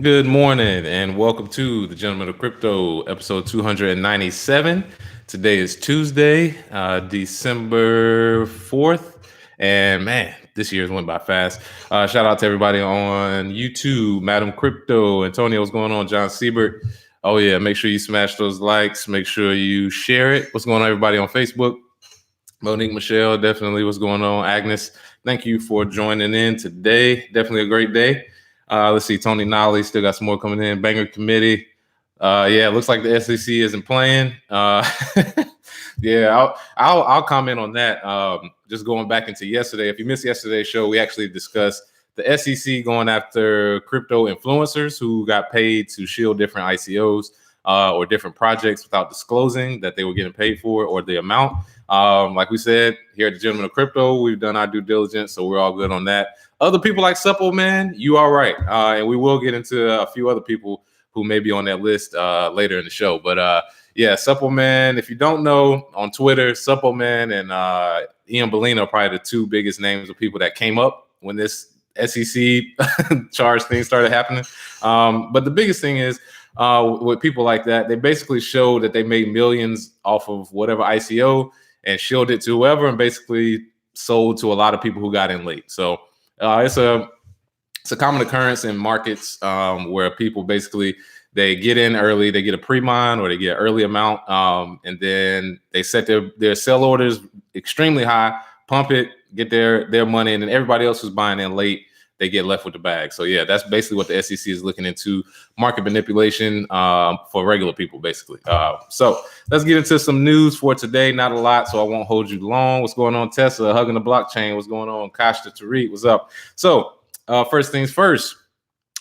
Good morning and welcome to the Gentleman of Crypto, episode 297. Today is Tuesday, December 4th. And man, this year's went by fast. Shout out to everybody on YouTube, Madam Crypto, Antonio, what's going on? John Siebert. Oh yeah, make sure you smash those likes. Make sure you share it. What's going on, everybody on Facebook? Monique Michelle, definitely what's going on? Agnes, thank you for joining in today. Definitely a great day. Let's see, Tony Nolly still got some more coming in. Banger Committee. Yeah, it looks like the SEC isn't playing. Yeah, I'll comment on that. Just going back into yesterday. If you missed yesterday's show, we actually discussed the SEC going after crypto influencers who got paid to shield different ICOs or different projects without disclosing that they were getting paid for or the amount. Like we said here at the Gentleman of Crypto, we've done our due diligence, so we're all good on that. Other people like Supple, man, you are right. And we will get into a few other people who may be on that list later in the show. But yeah, Supple Man, if you don't know, on Twitter, Supple Man and Ian Bellino are probably the two biggest names of people that came up when this SEC charge thing started happening. But the biggest thing is with people like that, they basically showed that they made millions off of whatever ICO and shielded it to whoever and basically sold to a lot of people who got in late. So it's a common occurrence in markets where people basically they get in early, they get a pre-mine or they get an early amount, and then they set their sell orders extremely high, pump it, get their money, and then everybody else who's buying in late, they get left with the bag. So yeah, that's basically what the SEC is looking into, market manipulation for regular people, basically. So let's get into some news for today. Not a lot, so I won't hold you long. What's going on, Tesla? Hugging the blockchain. What's going on, Kashta Tariq? What's up? So first things first,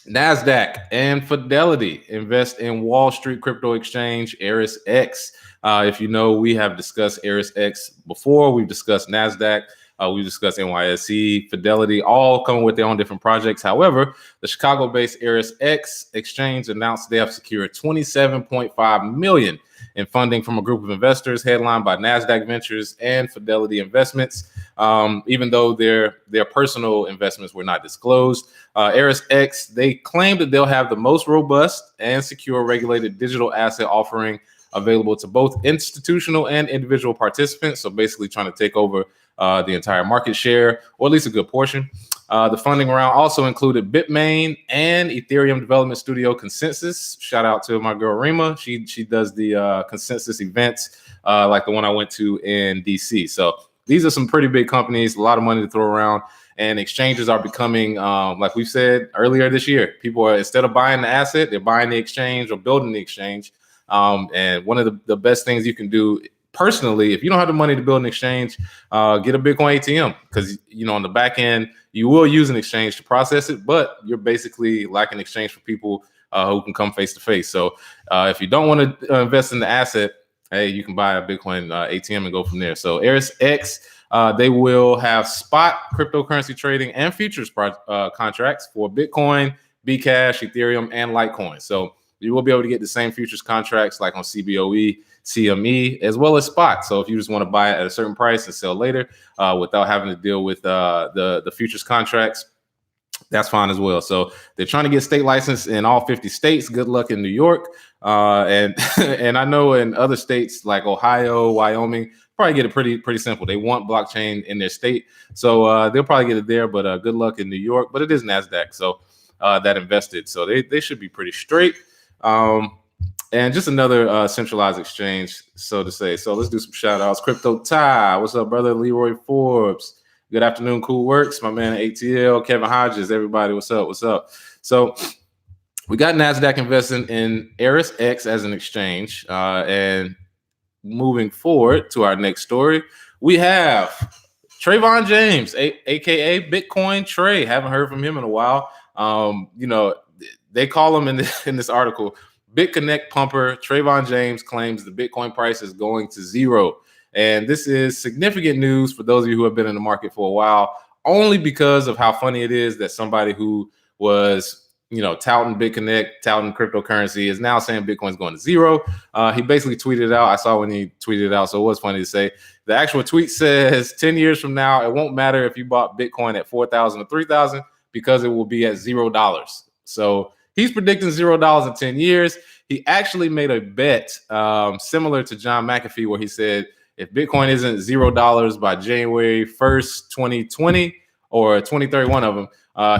NASDAQ and Fidelity invest in Wall Street crypto exchange ErisX. If you know, we have discussed ErisX before. We've discussed NASDAQ. We discussed NYSE, Fidelity, all coming with their own different projects. However, the Chicago-based ErisX exchange announced they have secured $27.5 million in funding from a group of investors headlined by NASDAQ Ventures and Fidelity Investments. Even though their personal investments were not disclosed, ErisX, they claim that they'll have the most robust and secure regulated digital asset offering available to both institutional and individual participants. So basically trying to take over the entire market share, or at least a good portion. The funding round also included Bitmain and Ethereum development studio Consensus. Shout out to my girl Rima. She does the Consensus events like the one I went to in DC. So these are some pretty big companies, a lot of money to throw around. And exchanges are becoming, like we said earlier this year, people are, instead of buying the asset, they're buying the exchange or building the exchange. And one of the best things you can do personally, if you don't have the money to build an exchange, get a Bitcoin ATM, because on the back end you will use an exchange to process it, but you're basically like an exchange for people who can come face to face. So if you don't want to invest in the asset, hey, you can buy a Bitcoin ATM and go from there. So ErisX, they will have spot cryptocurrency trading and futures contracts for Bitcoin, Bcash, Ethereum, and Litecoin. So you will be able to get the same futures contracts like on CBOE, CME, as well as spot. So if you just want to buy it at a certain price and sell later without having to deal with the futures contracts, that's fine as well. So they're trying to get state license in all 50 states. Good luck in New York. And and I know in other states like Ohio, Wyoming, probably get it pretty simple. They want blockchain in their state. So they'll probably get it there, but good luck in New York. But it is NASDAQ, so that invested. So they should be pretty straight. And just another centralized exchange, so to say. So let's do some shout outs. Crypto Ty, what's up, brother? Leroy Forbes, good afternoon. Cool Works, my man ATL, Kevin Hodges, everybody, what's up? So we got NASDAQ investing in ErisX as an exchange. And moving forward to our next story, we have Trayvon James, aka Bitcoin Trey. Haven't heard from him in a while. They call him in this article, BitConnect pumper Trayvon James claims the Bitcoin price is going to zero. And this is significant news for those of you who have been in the market for a while, only because of how funny it is that somebody who was, touting BitConnect, touting cryptocurrency is now saying Bitcoin's going to zero. He basically tweeted it out. I saw when he tweeted it out, so it was funny to say. The actual tweet says 10 years from now, it won't matter if you bought Bitcoin at 4,000 or 3,000 because it will be at $0. So he's predicting $0 in 10 years. He actually made a bet similar to John McAfee, where he said if Bitcoin isn't $0 by January 1st, 2020 or 2031 of them,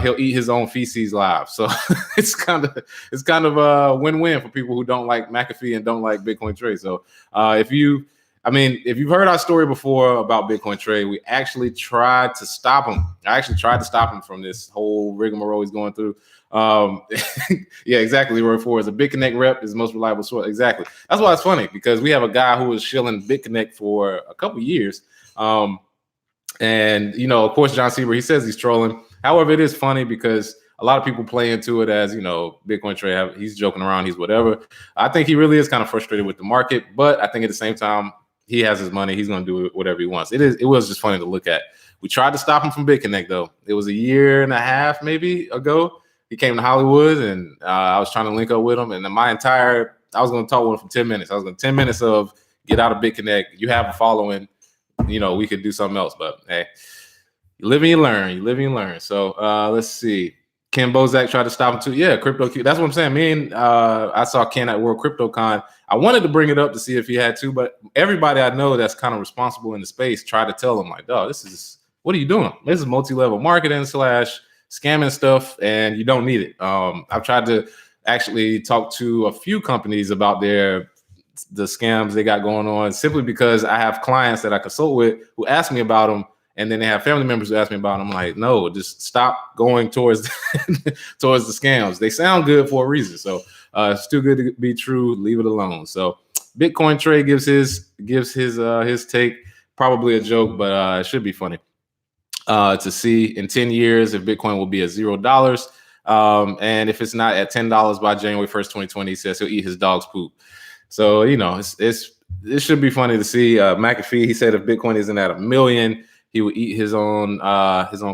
he'll eat his own feces live. So it's kind of a win-win for people who don't like McAfee and don't like Bitcoin trade. So if you've heard our story before about Bitcoin trade, we actually tried to stop him. I actually tried to stop him from this whole rigmarole he's going through. Yeah, exactly. Roy Ford is a BitConnect rep, is the most reliable source. Exactly. That's why it's funny, because we have a guy who was shilling BitConnect for a couple years. And, of course, John Sieber, he says he's trolling. However, it is funny because a lot of people play into it as, Bitcoin trade. He's joking around. He's whatever. I think he really is kind of frustrated with the market. But I think at the same time, he has his money. He's going to do whatever he wants. It was just funny to look at. We tried to stop him from BitConnect, though. It was a year and a half maybe ago. He came to Hollywood, and I was trying to link up with him. And I was going to talk with him for 10 minutes. I was going to 10 minutes of get out of BitConnect. You have a following. We could do something else. But, hey, you live and you learn. You live and you learn. So let's see. Ken Bozak tried to stop him too. Yeah, Crypto Q. That's what I'm saying. I saw Ken at World CryptoCon. I wanted to bring it up to see if he had to, but everybody I know that's kind of responsible in the space tried to tell him, like, dog, what are you doing? This is multi-level marketing / scamming stuff, and you don't need it. I've tried to actually talk to a few companies about the scams they got going on, simply because I have clients that I consult with who ask me about them, and then they have family members who ask me about them. I'm like, no, just stop going towards the scams. They sound good for a reason. So it's too good to be true. Leave it alone. So Bitcoin trade gives his take. Probably a joke, but it should be funny to see in 10 years if Bitcoin will be at $0. And if it's not at $10 by January 1st, 2020, he says he'll eat his dog's poop. So, it should be funny to see. McAfee, he said if Bitcoin isn't at 1 million, he would eat his own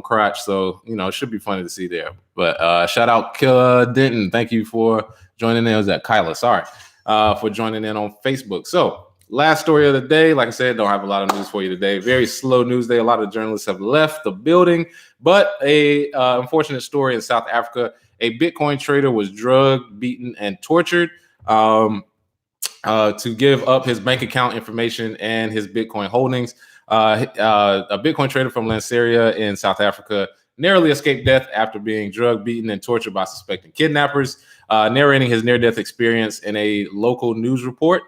crotch. So, it should be funny to see there. But shout out Killer Denton. Thank you for joining in. It was at Kyla. Sorry for joining in on Facebook. So last story of the day. Like I said, don't have a lot of news for you today. Very slow news day. A lot of journalists have left the building. But a unfortunate story in South Africa. A Bitcoin trader was drugged, beaten, and tortured to give up his bank account information and his Bitcoin holdings. A Bitcoin trader from Lanseria in South Africa narrowly escaped death after being drugged, beaten, and tortured by suspected kidnappers, narrating his near-death experience in a local news report.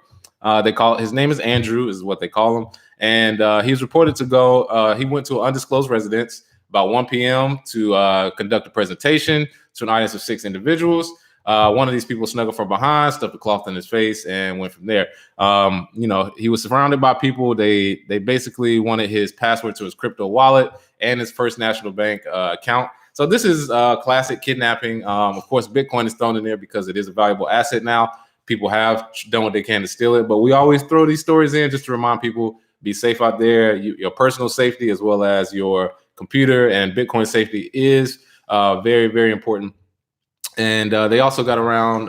His name is Andrew, is what they call him. And he's reported to go, he went to an undisclosed residence about 1 p.m. to conduct a presentation to an audience of 6 individuals. One of these people snuck up from behind, stuffed a cloth in his face, and went from there. He was surrounded by people. They basically wanted his password to his crypto wallet and his First National Bank account. So this is classic kidnapping. Of course, Bitcoin is thrown in there because it is a valuable asset now. People have done what they can to steal it, but we always throw these stories in just to remind people, be safe out there. Your personal safety as well as your computer and Bitcoin safety is very, very important. And they also got around,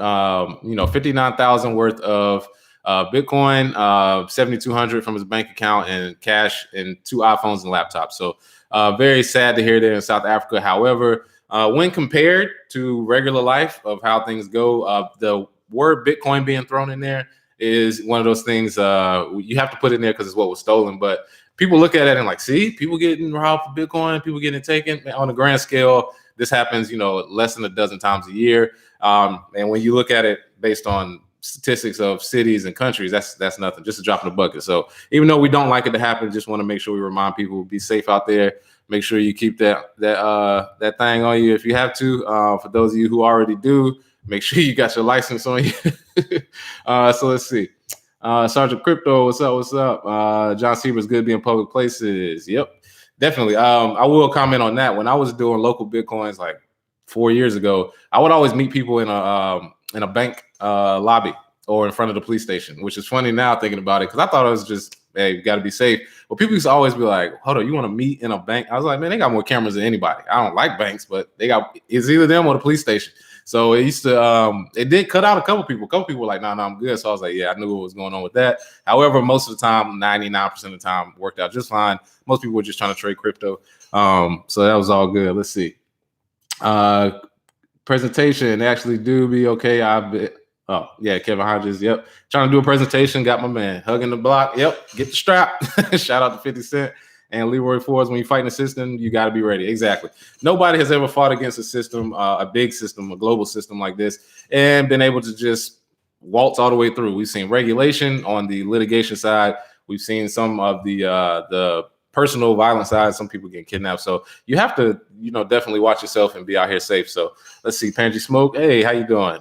59,000 worth of Bitcoin, 7,200 from his bank account, and cash, and 2 iPhones and laptops. So very sad to hear there in South Africa. However, when compared to regular life of how things go, the word Bitcoin being thrown in there is one of those things you have to put in there because it's what was stolen. But people look at it and like, see, people getting robbed for Bitcoin, people getting taken. On a grand scale, this happens, less than a dozen times a year. And when you look at it based on statistics of cities and countries, that's nothing, just a drop in the bucket. So even though we don't like it to happen, just want to make sure we remind people, be safe out there. Make sure you keep that thing on you if you have to. For those of you who already do, make sure you got your license on you. So let's see. Sergeant Crypto, what's up? John Sieber's good being public places. Yep. Definitely. I will comment on that. When I was doing local Bitcoins like 4 years ago, I would always meet people in a bank lobby or in front of the police station, which is funny now thinking about it, because I thought it was just, hey, you got to be safe. But people used to always be like, hold on, you want to meet in a bank? I was like, man, they got more cameras than anybody. I don't like banks, but it's either them or the police station. So it used to, it did cut out a couple people. A couple people were like, no, I'm good. So I was like, yeah, I knew what was going on with that. However, most of the time, 99% of the time worked out just fine. Most people were just trying to trade crypto. So that was all good. Let's see. presentation. They actually do be okay. I've been, oh yeah, Kevin Hodges. Yep, trying to do a presentation. Got my man hugging the block. Yep, get the strap. Shout out to 50 Cent and Leroy Forbes. When you fighting a system, you got to be ready. Exactly. Nobody has ever fought against a system, a big system, a global system like this, and been able to just waltz all the way through. We've seen regulation on the litigation side. We've seen some of the personal violence side. Some people get kidnapped. So you have to, definitely watch yourself and be out here safe. So let's see, Panji Smoke. Hey, how you doing?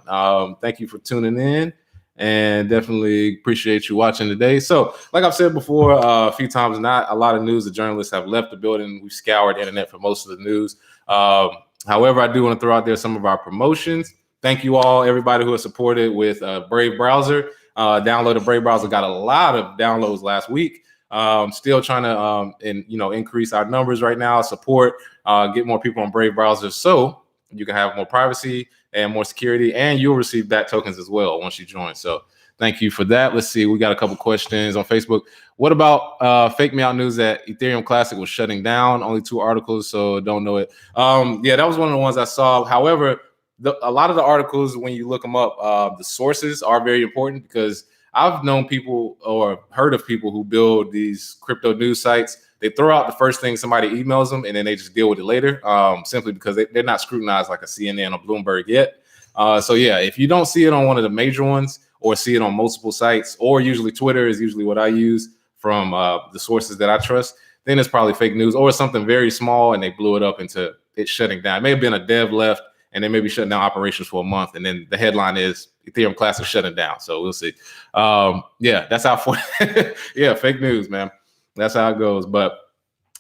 Thank you for tuning in, and definitely appreciate you watching today. So like I've said before a few times, not a lot of news. The journalists have left the building. We've scoured the internet for most of the news. However, I do want to throw out there some of our promotions. Thank you all, everybody who has supported with Brave Browser. Downloaded Brave Browser, got a lot of downloads last week. Still trying to increase our numbers right now, support, get more people on Brave Browser so you can have more privacy and more security, and you'll receive BAT tokens as well once you join. So thank you for that. Let's see, we got a couple questions on Facebook. What about fake me out news that Ethereum Classic was shutting down? Only 2 articles, so don't know it. Yeah, that was one of the ones I saw. However, a lot of the articles, when you look them up, the sources are very important, because I've known people or heard of people who build these crypto news sites. They throw out the first thing somebody emails them, and then they just deal with it later, simply because they're not scrutinized like a CNN or Bloomberg yet. So yeah, if you don't see it on one of the major ones, or see it on multiple sites, or usually Twitter is usually what I use from the sources that I trust, then it's probably fake news, or something very small and they blew it up into it shutting down. It may have been a dev left, and they may be shutting down operations for a month, and then the headline is Ethereum Classic shutting down. So we'll see. Yeah, that's how yeah, fake news, man. That's how it goes. But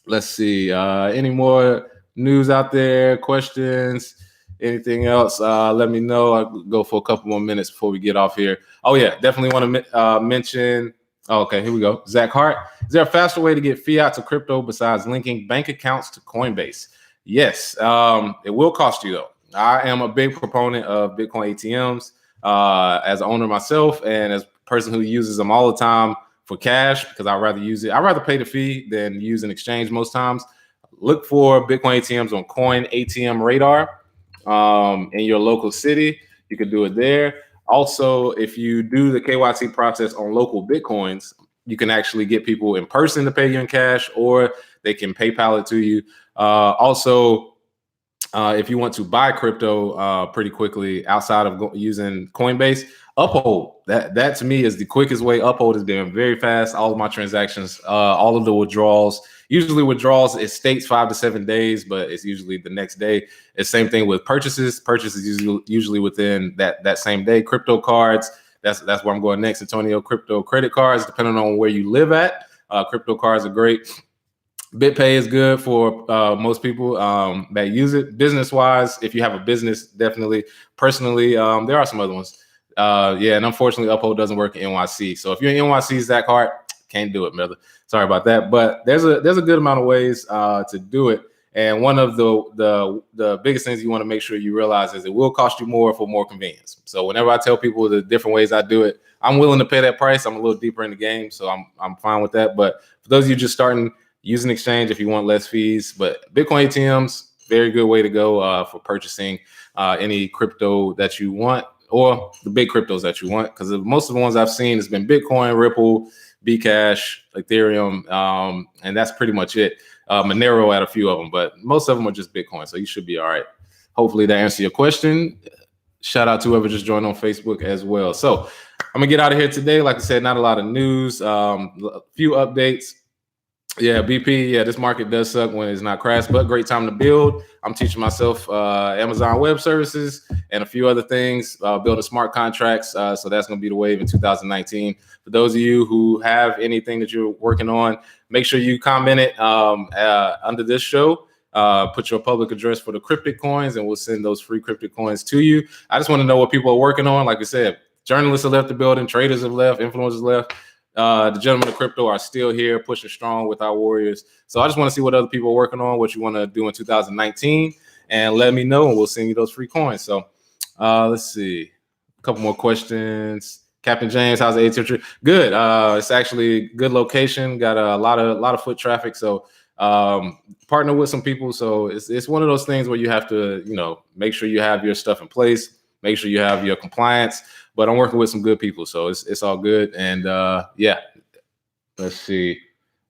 let's see. Any more news out there? Questions? Anything else? Let me know. I'll go for a couple more minutes before we get off here. Oh yeah, definitely want to mention. Oh, okay, here we go. Zach Hart. Is there a faster way to get fiat to crypto besides linking bank accounts to Coinbase? Yes. It will cost you though. I am a big proponent of Bitcoin ATMs as an owner myself, and as a person who uses them all the time for cash, because I'd rather use it. I'd rather pay the fee than use an exchange most times. Look for Bitcoin ATMs on Coin ATM Radar in your local city. You can do it there. Also, if you do the KYC process on local Bitcoins, you can actually get people in person to pay you in cash, or they can PayPal it to you. Also, if you want to buy crypto pretty quickly outside of using Coinbase, Uphold. That to me is the quickest way. Uphold has been very fast. All of my transactions, all of the withdrawals. Usually withdrawals, it states 5 to 7 days, but it's usually the next day. It's same thing with purchases. Purchases usually within that same day. Crypto cards. That's where I'm going next, Antonio. Crypto credit cards, depending on where you live at. Crypto cards are great. BitPay is good for most people that use it. Business-wise, if you have a business, definitely. Personally, there are some other ones. Yeah, and unfortunately, Uphold doesn't work in NYC. So if you're in NYC, Zach Hart, can't do it, brother. Sorry about that. But there's a good amount of ways to do it. And one of the biggest things you want to make sure you realize is it will cost you more for more convenience. So whenever I tell people the different ways I do it, I'm willing to pay that price. I'm a little deeper in the game, so I'm fine with that. But for those of you just starting, use an exchange if you want less fees. But Bitcoin ATMs, very good way to go for purchasing any crypto that you want, or the big cryptos that you want, because most of the ones I've seen has been Bitcoin, Ripple, Bcash, Ethereum, and that's pretty much it. Monero had a few of them, but most of them are just Bitcoin, so you should be all right. Hopefully that answers your question. Shout out to whoever just joined on Facebook as well. So I'm gonna get out of here today. Like I said, not a lot of news, a few updates. Yeah, BP. Yeah, this market does suck when it's not crashed, but great time to build. I'm teaching myself Amazon Web Services and a few other things, building smart contracts. So that's going to be the wave in 2019. For those of you who have anything that you're working on, make sure you comment it under this show. Put your public address for the cryptic coins, and we'll send those free cryptic coins to you. I just want to know what people are working on. Like I said, journalists have left the building, traders have left, influencers left. The gentlemen of crypto are still here, pushing strong with our warriors. So I just want to see what other people are working on, what you want to do in 2019, and let me know, and we'll send you those free coins. So let's see, a couple more questions. Captain James, how's the ATM trip? Good. It's actually good location. Got a lot of foot traffic. So partner with some people. So it's one of those things where you have to, make sure you have your stuff in place, make sure you have your compliance. But I'm working with some good people, so it's all good. And yeah, let's see.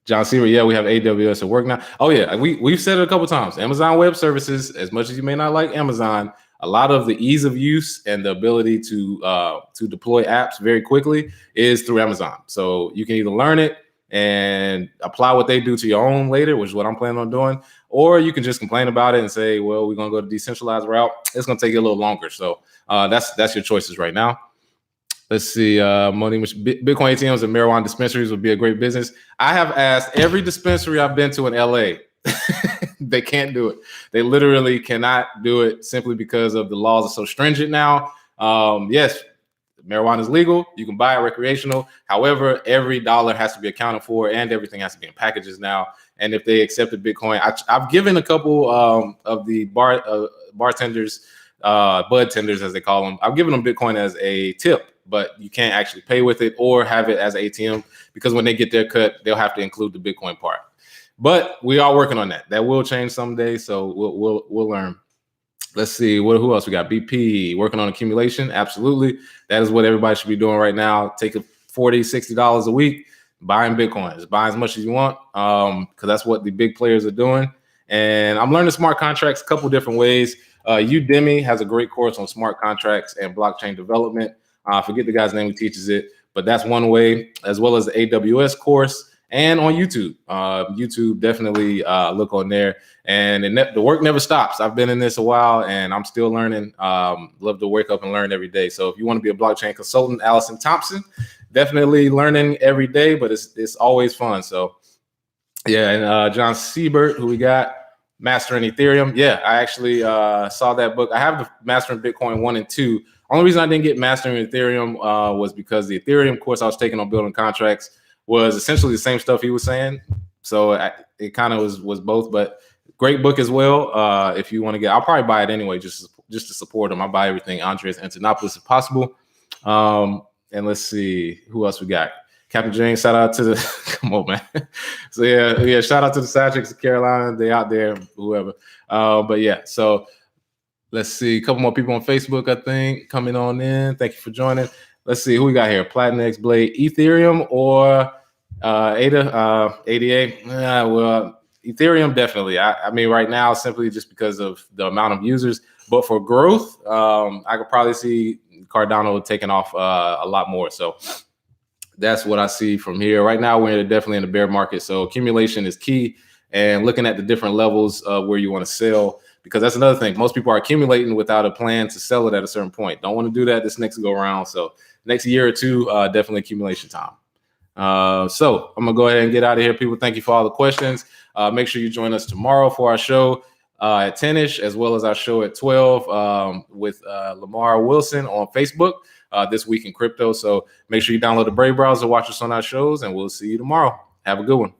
John Seaver, yeah, we have AWS at work now. Oh yeah, we've said it a couple times. Amazon Web Services, as much as you may not like Amazon, a lot of the ease of use and the ability to deploy apps very quickly is through Amazon. So you can either learn it and apply what they do to your own later, which is what I'm planning on doing, or you can just complain about it and say, well, we're gonna go to decentralized route. It's gonna take you a little longer. So that's your choices right now. Let's see, Bitcoin ATMs and marijuana dispensaries would be a great business. I have asked every dispensary I've been to in LA. They can't do it. They literally cannot do it simply because of the laws are so stringent now. Yes, marijuana is legal. You can buy it recreational. However, every dollar has to be accounted for and everything has to be in packages now. And if they accepted Bitcoin, I've given a couple of the bartenders, bud tenders, as they call them, I've given them Bitcoin as a tip, but you can't actually pay with it or have it as ATM because when they get their cut, they'll have to include the Bitcoin part. But we are working on that. That will change someday, so we'll learn. Let's see, who else we got? BP working on accumulation. Absolutely, that is what everybody should be doing right now. Take $40, $60 a week, buying Bitcoins, buy as much as you want, because that's what the big players are doing. And I'm learning smart contracts a couple different ways. Udemy has a great course on smart contracts and blockchain development. I forget the guy's name who teaches it, but that's one way, as well as the AWS course. And on YouTube, definitely look on there. And the work never stops. I've been in this a while and I'm still learning. Love to wake up and learn every day. So if you want to be a blockchain consultant, Allison Thompson, definitely learning every day, but it's always fun. So yeah, and John Siebert, who we got, Mastering Ethereum. Yeah, I actually saw that book. I have the Mastering Bitcoin 1 and 2. Only reason I didn't get Mastering Ethereum was because the Ethereum course I was taking on building contracts was essentially the same stuff he was saying. So it kind of was both, but great book as well. If you want to I'll probably buy it anyway, just to support him. I buy everything Andreas Antonopoulos if possible. And let's see who else we got. Captain James, shout out to the come on, man. So yeah, shout out to the Satrix of Carolina. They out there, whoever. But yeah, so let's see, a couple more people on Facebook, I think, coming on in. Thank you for joining. Let's see who we got here. Platinum Blade, Ethereum or ADA? Well, Ethereum definitely. I mean, right now, simply just because of the amount of users. But for growth, I could probably see Cardano taking off a lot more. So that's what I see from here. Right now, we're definitely in the bear market. So accumulation is key, and looking at the different levels of where you want to sell, because that's another thing. Most people are accumulating without a plan to sell it at a certain point. Don't want to do that this next go around. So next year or two, definitely accumulation time. So I'm gonna go ahead and get out of here, people. Thank you for all the questions. Make sure you join us tomorrow for our show at 10ish, as well as our show at 12 with Lamar Wilson on Facebook this week in crypto. So make sure you download the Brave browser, watch us on our shows, and we'll see you tomorrow. Have a good one.